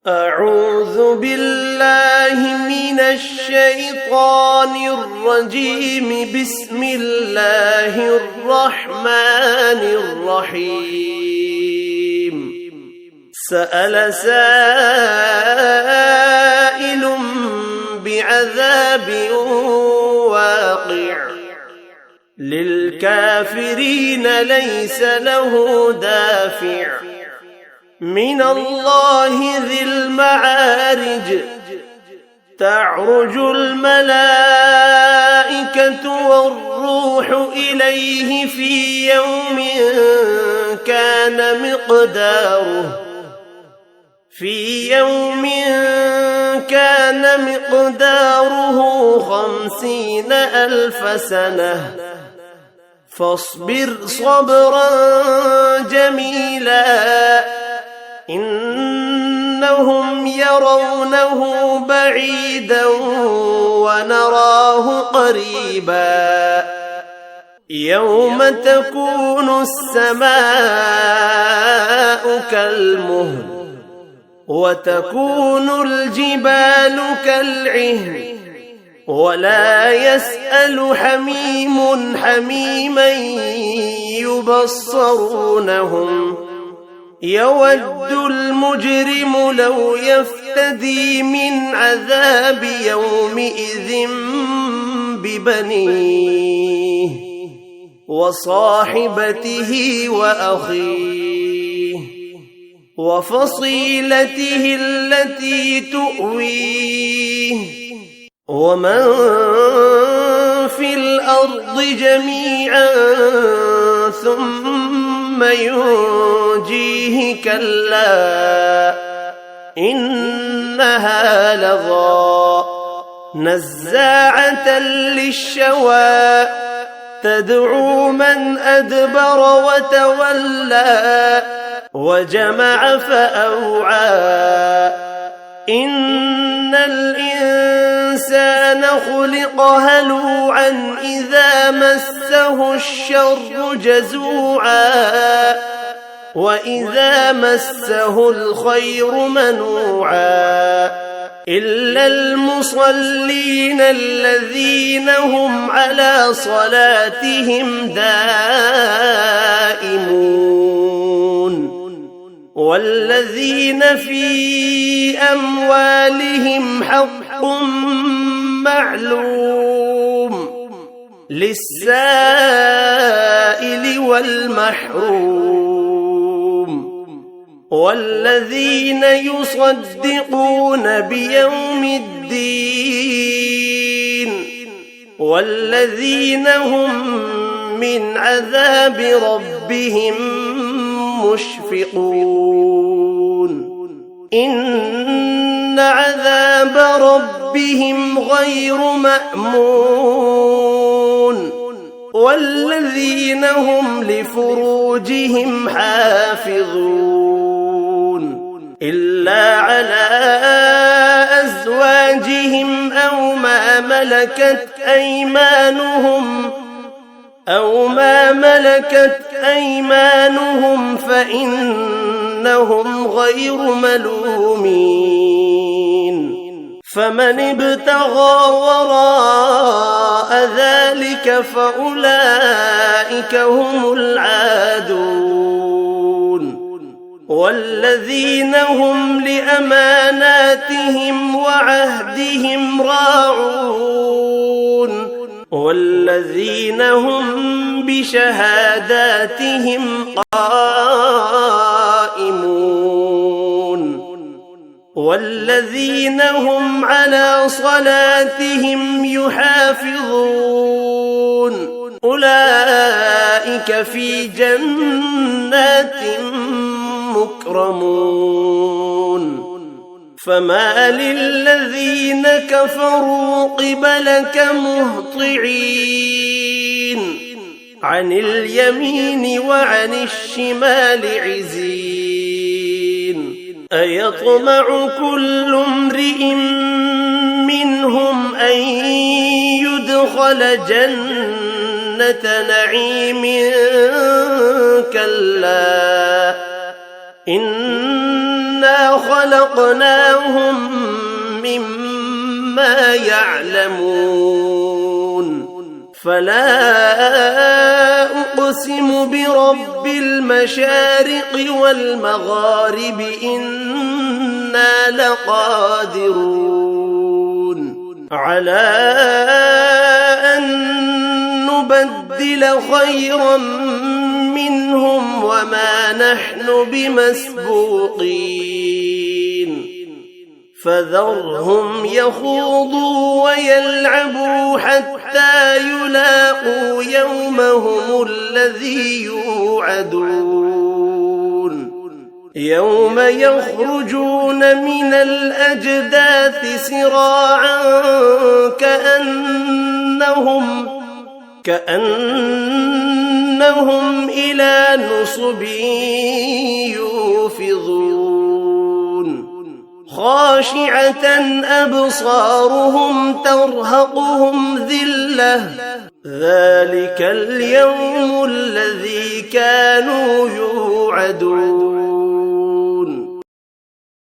أعوذ بالله من الشيطان الرجيم. بسم الله الرحمن الرحيم. سأل سائل بعذاب واقع للكافرين ليس له دافع من الله ذي المعارج. تعرج الملائكة والروح إليه في يوم كان مقداره 50,000 سنة. فاصبر صبرا جميلا إنهم يرونه بعيدا ونراه قريبا. يوم تكون السماء كالمهل وتكون الجبال كالعهن ولا يسأل حميم حميما يبصرونهم. يود المجرم لو يفتدي من عذاب يومئذ ببنيه وصاحبته وأخيه وفصيلته التي تؤويه ومن في الأرض جميعا ثم ينجيه. كلا إنها لظى نزاعة للشوى تدعو من أدبر وتولى وجمع فأوعى. إن الإنسان خلق هلوعا إذا مسه الشر جزوعا وإذا مسه الخير منوعا. إلا المصلين الذين هم على صلاتهم دائمون والذين في أموالهم حق معلوم للسائل والمحروم. والذين يصدقون بيوم الدين والذين هم من عذاب ربهم مشفقون. إن عذاب ربهم غير مأمون. والذين هم لفروجهم حافظون إلا على أزواجهم أو ما ملكت أيمانهم فإنهم غير ملومين. فمن ابتغى وراء ذلك فأولئك هم العادون. والذين هم لأماناتهم وعهدهم راعون والذين هم بشهاداتهم قائمون والذين هم على صلاتهم يحافظون. أولئك في جنات مكرمون. فما للذين كفروا قبلك مهطعين عن اليمين وعن الشمال عزين. أيطمع كل امرئ منهم أن يدخل جنة نعيم؟ كلا إنا خلقناهم مما يعلمون فلا أقسم برب المشارق والمغارب إنا لقادرون على أن نبدل خيرا منهم وما نحن بمسبوقين فذرهم يخوضوا ويلعبوا حتى يلاقوا يومهم الذي يوعدون يوم يخرجون من الأجداث سراعا كأنهم إلى نصب يوفضون خاشعة أبصارهم ترهقهم ذلة ذلك اليوم الذي كانوا يوعدون